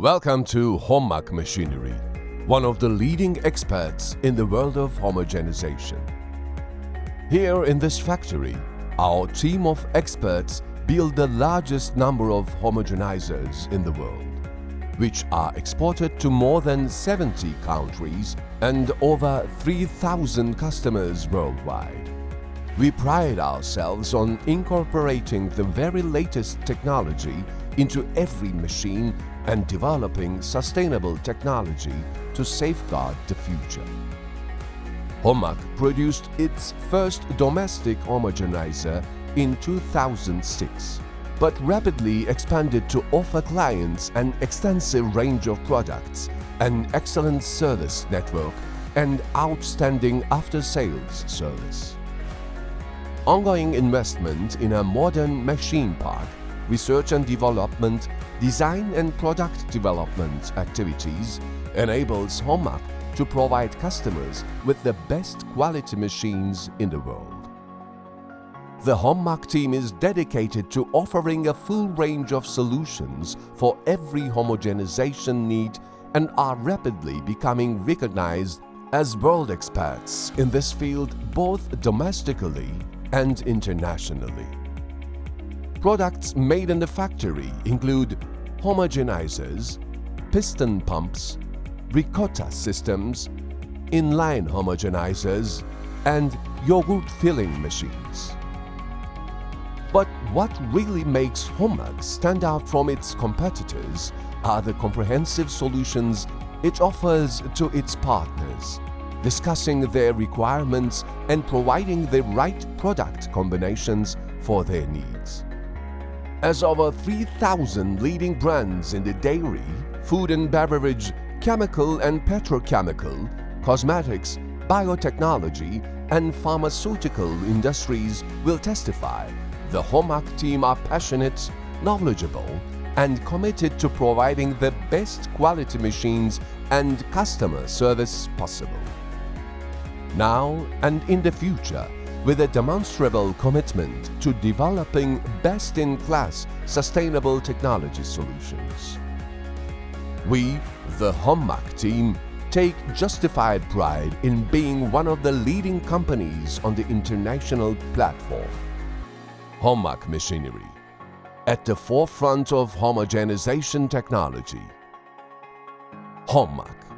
Welcome to HOMMAK Machinery, one of the leading experts in the world of homogenization. Here in this factory, our team of experts build the largest number of homogenizers in the world, which are exported to more than 70 countries and over 3,000 customers worldwide. We pride ourselves on incorporating the very latest technology into every machine and developing sustainable technology to safeguard the future. HOMMAK produced its first domestic homogenizer in 2006, but rapidly expanded to offer clients an extensive range of products, an excellent service network, and outstanding after-sales service. Ongoing investment in a modern machine park, research and development, design and product development activities enables HOMMAK to provide customers with the best quality machines in the world. The HOMMAK team is dedicated to offering a full range of solutions for every homogenization need and are rapidly becoming recognized as world experts in this field both domestically and internationally. Products made in the factory include homogenizers, piston pumps, Ricotta Systems, inline homogenizers, and yogurt filling machines. But what really makes HOMMAK stand out from its competitors are the comprehensive solutions it offers to its partners, discussing their requirements and providing the right product combinations for their needs. As over 3,000 leading brands in the dairy, food and beverage, chemical and petrochemical, cosmetics, biotechnology, and pharmaceutical industries will testify, the HOMMAK team are passionate, knowledgeable, and committed to providing the best quality machines and customer service possible. Now and in the future, with a demonstrable commitment to developing best-in-class sustainable technology solutions. We, the HOMMAK team, take justified pride in being one of the leading companies on the international platform. HOMMAK Machinery, at the forefront of homogenization technology. HOMMAK.